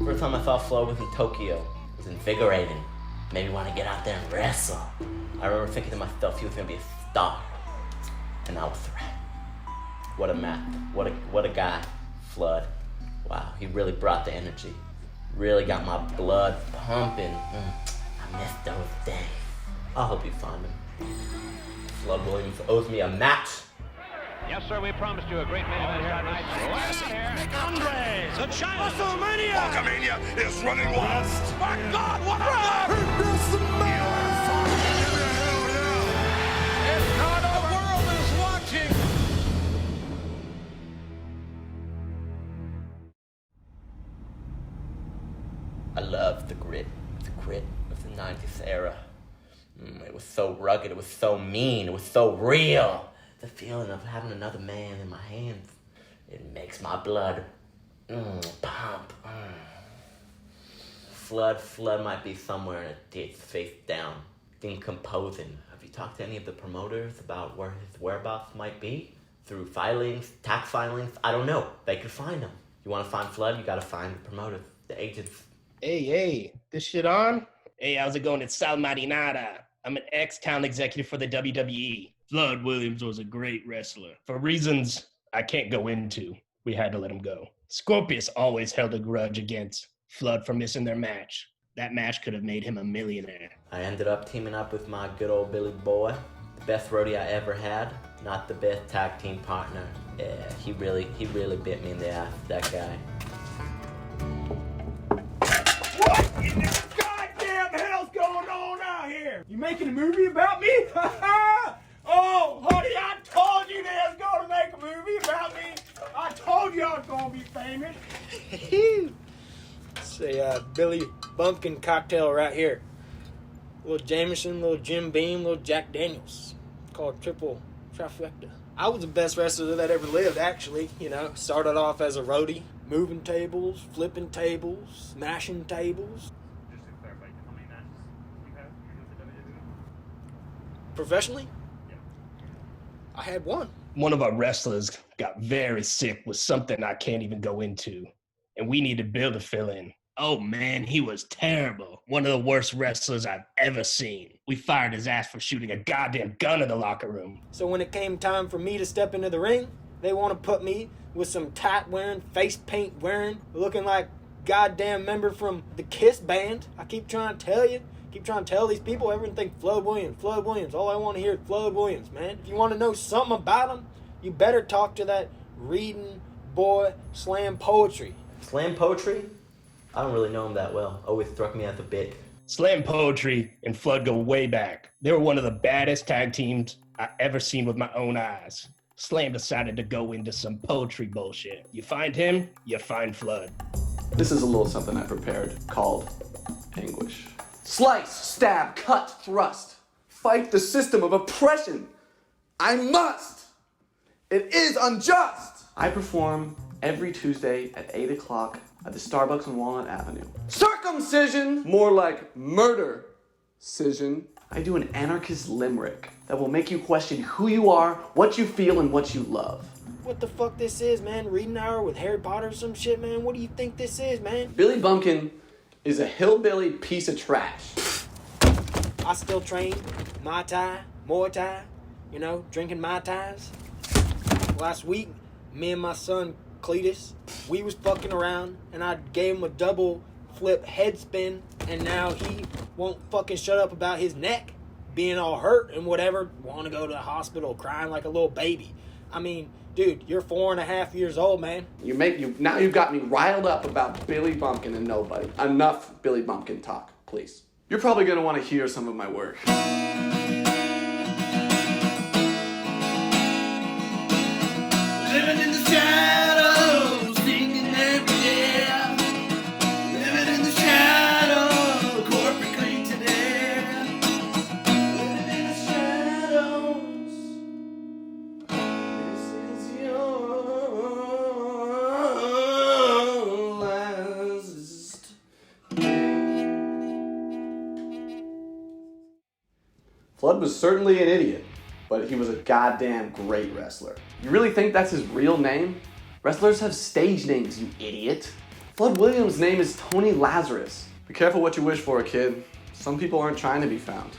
First time I saw Flo was in Tokyo. It was invigorating. Made me want to get out there and wrestle. I remember thinking to myself, he was going to be a star. And I was right. What a man. What a guy. Flood. Wow, he really brought the energy. Really got my blood pumping. I miss those days. I hope you find him. Flood Williams owes me a match. Yes, sir, we promised you a great main event here tonight. Andre, the giant. Wrestlemania! Wrestlemania is running wild. My God, what a run! It's not over. The world is watching. I love the grit of the 90s era. It was so rugged, it was so mean, it was so real. The feeling of having another man in my hands, it makes my blood pump. Flood might be somewhere in a ditch, face down, decomposing. Have you talked to any of the promoters about where his whereabouts might be? Through filings, tax filings? I don't know. They could find him. You want to find Flood, you got to find the promoters, the agents. Hey, this shit on? Hey, how's it going? It's Sal Marinara. I'm an ex-town executive for the WWE. Flood Williams was a great wrestler. For reasons I can't go into, we had to let him go. Scorpius always held a grudge against Flood for missing their match. That match could have made him a millionaire. I ended up teaming up with my good old Billy Boy. The best roadie I ever had. Not the best tag team partner. Yeah, he really bit me in the ass, that guy. What in the goddamn hell's going on out here? You making a movie about me? Oh, honey, I told you they was gonna make a movie about me. I told you I was gonna be famous. Say, Billy Bumpkin cocktail right here. Little Jameson, little Jim Beam, little Jack Daniels. Called triple trifecta. I was the best wrestler that ever lived, actually. You know, started off as a roadie, moving tables, flipping tables, smashing tables. Just to clarify, how many matches you have with the WWE? Professionally? I had one. One of our wrestlers got very sick with something I can't even go into, and we needed Bill to fill in. Oh man, he was terrible. One of the worst wrestlers I've ever seen. We fired his ass for shooting a goddamn gun in the locker room. So when it came time for me to step into the ring, they want to put me with some tight wearing, face paint wearing, looking like goddamn member from the Kiss band. I keep trying to tell you. Keep trying to tell these people, everyone think Flood Williams. All I want to hear is Flood Williams, man. If you want to know something about him, you better talk to that reading boy slam poetry. Slam poetry? I don't really know him that well. Always struck me as a bit. Slam Poetry and Flood go way back. They were one of the baddest tag teams I ever seen with my own eyes. Slam decided to go into some poetry bullshit. You find him, you find Flood. This is a little something I prepared called Anguish. Slice, stab, cut, thrust. Fight the system of oppression. I must. It is unjust. I perform every Tuesday at 8 o'clock at the Starbucks on Walnut Avenue. Circumcision, more like murder-cision. I do an anarchist limerick that will make you question who you are, what you feel, and what you love. What the fuck this is, man? Reading hour with Harry Potter or some shit, man? What do you think this is, man? Billy Bumpkin is a hillbilly piece of trash. I still train Mai Tai, Muay Thai, drinking Mai Tais. Last week, me and my son Cletus, we was fucking around and I gave him a double flip head spin and now he won't fucking shut up about his neck being all hurt and whatever, want to go to the hospital crying like a little baby. I mean, dude, you're 4.5 years old, man. Now you've got me riled up about Billy Bumpkin and nobody. Enough Billy Bumpkin talk, please. You're probably gonna want to hear some of my work. Living in the shadows, singing every day. Living in the Flood was certainly an idiot, but he was a goddamn great wrestler. You really think that's his real name? Wrestlers have stage names, you idiot. Flood Williams' name is Tony Lazarus. Be careful what you wish for, kid. Some people aren't trying to be found.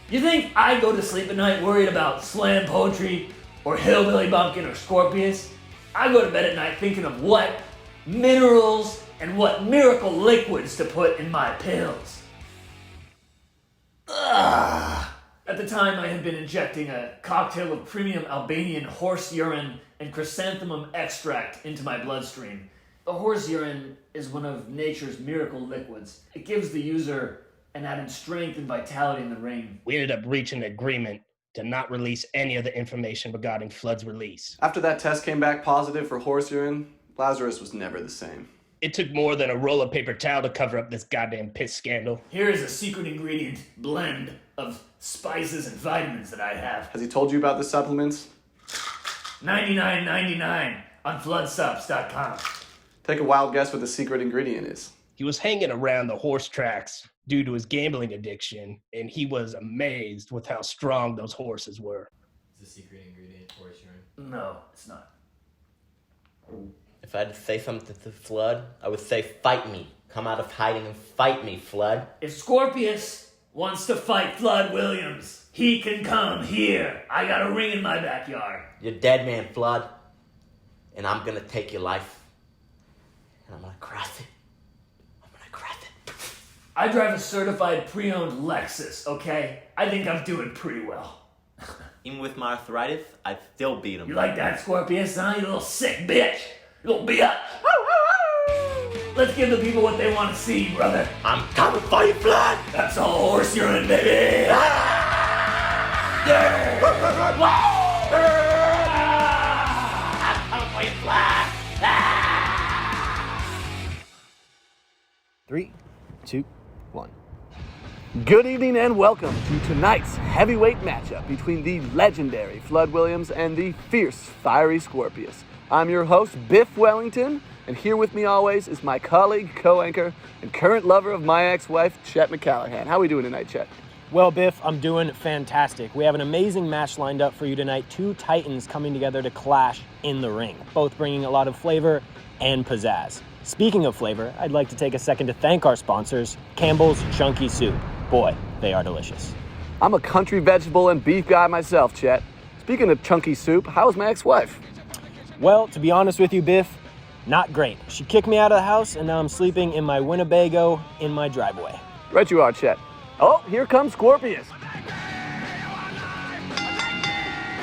You think I go to sleep at night worried about slam poetry or hillbilly bumpkin or Scorpius? I go to bed at night thinking of what minerals and what miracle liquids to put in my pills. Ugh. At the time, I had been injecting a cocktail of premium Albanian horse urine and chrysanthemum extract into my bloodstream. The horse urine is one of nature's miracle liquids. It gives the user an added strength and vitality in the ring. We ended up reaching an agreement to not release any of the information regarding Flood's release. After that test came back positive for horse urine, Lazarus was never the same. It took more than a roll of paper towel to cover up this goddamn piss scandal. Here is a secret ingredient blend of spices and vitamins that I have. Has he told you about the supplements? $99.99 on floodsups.com. Take a wild guess what the secret ingredient is. He was hanging around the horse tracks due to his gambling addiction, and he was amazed with how strong those horses were. Is the secret ingredient horse urine? No, it's not. If I had to say something to Flood, I would say, fight me. Come out of hiding and fight me, Flood. If Scorpius wants to fight Flood Williams, he can come here. I got a ring in my backyard. You're dead, man, Flood. And I'm gonna take your life. And I'm gonna crash it. I'm gonna crash it. I drive a certified pre-owned Lexus, okay? I think I'm doing pretty well. Even with my arthritis, I'd still beat him. You like that, Scorpius, huh? You little sick bitch. You little bitch. Let's give the people what they want to see, brother. I'm coming for you, Flood. That's all horse urine, baby. I'm coming for you, Flood. 3, 2, 1. Good evening and welcome to tonight's heavyweight matchup between the legendary Flood Williams and the fierce, fiery Scorpius. I'm your host, Biff Wellington, and here with me always is my colleague, co-anchor, and current lover of my ex-wife, Chet McCallahan. How are we doing tonight, Chet? Well, Biff, I'm doing fantastic. We have an amazing match lined up for you tonight. Two titans coming together to clash in the ring, both bringing a lot of flavor and pizzazz. Speaking of flavor, I'd like to take a second to thank our sponsors, Campbell's Chunky Soup. Boy, they are delicious. I'm a country vegetable and beef guy myself, Chet. Speaking of chunky soup, how's my ex-wife? Well, to be honest with you, Biff, not great. She kicked me out of the house, and now I'm sleeping in my Winnebago in my driveway. Right you are, Chet. Oh, here comes Scorpius.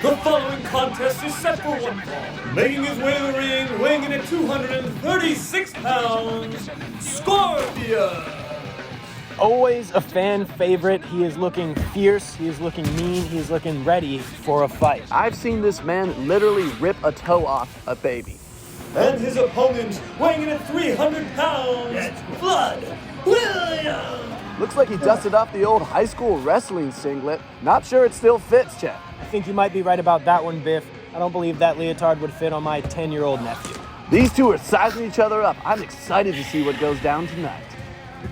The following contest is set for one fall. Making his way to the ring, weighing in at 236 pounds, Scorpius! Always a fan favorite. He is looking fierce, he is looking mean, he is looking ready for a fight. I've seen this man literally rip a toe off a baby. And his opponent, weighing in at 300 pounds, That's Flood Williams! Looks like he dusted off the old high school wrestling singlet. Not sure it still fits, Chet. I think you might be right about that one, Biff. I don't believe that leotard would fit on my 10-year-old nephew. These two are sizing each other up. I'm excited to see what goes down tonight.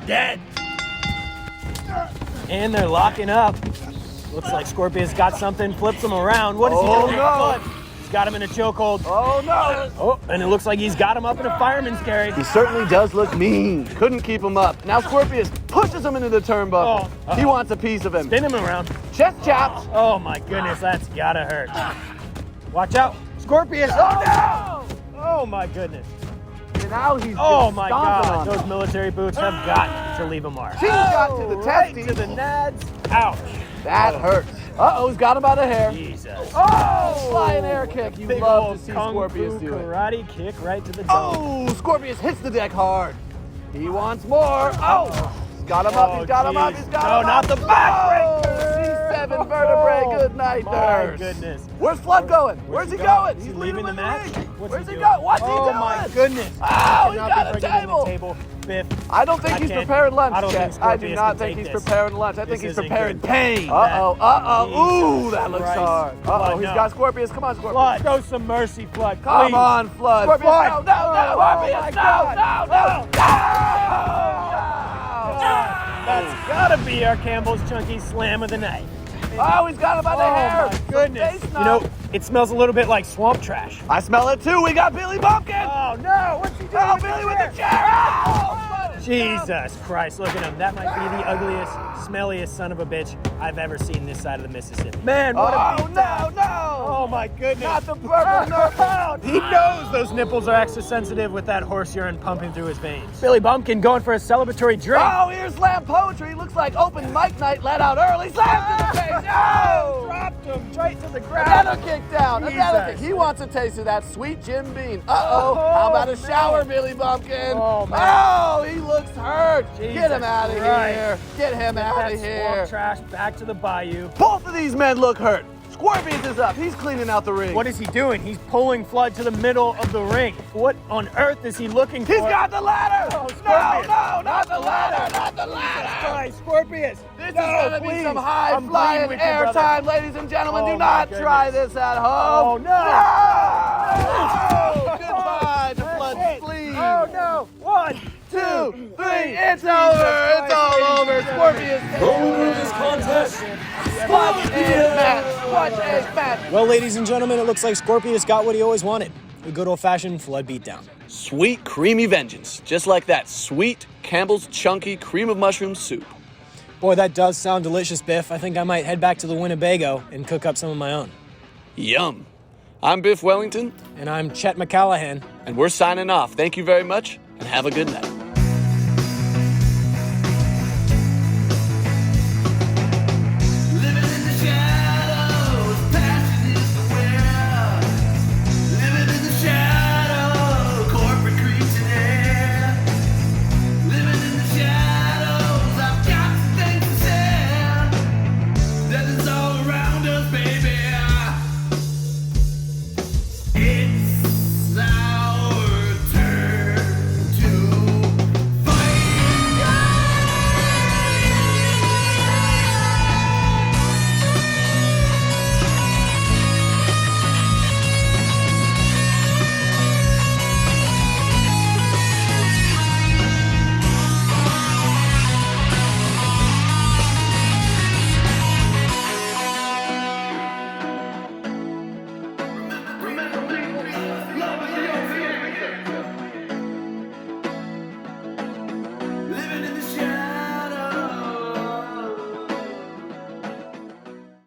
Dead. And they're locking up. Looks like Scorpius got something, flips him around. What is he doing? No. He's got him in a chokehold. Oh, no. Oh, and it looks like he's got him up in a fireman's carry. He certainly does look mean. Couldn't keep him up. Now Scorpius pushes him into the turnbuckle. Oh, he wants a piece of him. Spin him around. Chest chops. Oh my goodness, that's gotta hurt. Watch out. Scorpius. Oh, no. Oh my goodness. And now he's Oh just my stomping God, on those him. military boots have got to leave a mark. He got to the Right testes. to the nads. Ouch. That hurts. Uh-oh, he's got him by the hair. Jesus. Oh, flying air kick. You Big love old to see kung Scorpius fu do it. karate kick right to the dome. Oh, Scorpius hits the deck hard. He wants more. Oh, he's got him up. He's got him up. He's got him up. No, not the back. C7 vertebrae. Good night, My nurse. goodness. Where's Flood going? Where's he going? Is he leaving the match? Where's he going? What's he doing? Oh my goodness. Oh, he Cannot got be a bringing in the table. Biff. I don't think I he's can't- preparing lunch, I don't Chet. think I do Scorpius not can think take he's this. preparing lunch. I think This he's isn't preparing good. pain. That- Ooh, that looks Christ. hard. Flood, He's no. got Scorpius. Come on, Scorpius. Flood, show some mercy, Flood. Come please. on, Flood. Scorpius, Flood. No, Scorpius, my no, God. no. That's gotta be our Campbell's Chunky Slam of the night. Oh, he's got him by the hair. My goodness. Face You know, it smells a little bit like swamp trash. I smell it too. We got Billy Bumpkin. Oh no, what's he doing? Oh, Billy with the chair. Oh, Jesus Christ, look at him. That might be the ugliest, smelliest son of a bitch I've ever seen this side of the Mississippi. Man, what a beatdown. no. Oh my goodness. Not the purple nipple. He knows those nipples are extra sensitive with that horse urine pumping through his veins. Billy Bumpkin going for a celebratory drink. Oh, here's slam poetry. Looks like open mic night let out early. Slam to the face. Oh! Dropped him straight to the ground. Another kick down. Another kick. He wants a taste of that sweet Jim Beam. Uh-oh. How about a shower, Billy Bumpkin? Oh, man. Oh, he looks hurt. Jesus Get him out of Christ. here. Get him out of That here. swamp trash back to the bayou. Both of these men look hurt. Scorpius is up. He's cleaning out the ring. What is he doing? He's pulling Flood to the middle of the ring. What on earth is he looking for? He's got the ladder. Oh, no, Scorpius. not the ladder. Not the ladder. Christ, Scorpius. This is going to be some high-flying pleading with you, brother. airtime, ladies and gentlemen. Oh, Do not my try goodness. this at home. Oh, no. No. Goodbye to Flood, please. Oh, no. 1, 2, 3. It's over. It's all over. Scorpius. The winner of this contest, Watch a match. Watch a match. Well, ladies and gentlemen, it looks like Scorpius got what he always wanted. A good old-fashioned Flood beatdown. Sweet, creamy vengeance. Just like that sweet Campbell's Chunky Cream of Mushroom soup. Boy, that does sound delicious, Biff. I think I might head back to the Winnebago and cook up some of my own. Yum. I'm Biff Wellington. And I'm Chet McCallahan. And we're signing off. Thank you very much, and have a good night.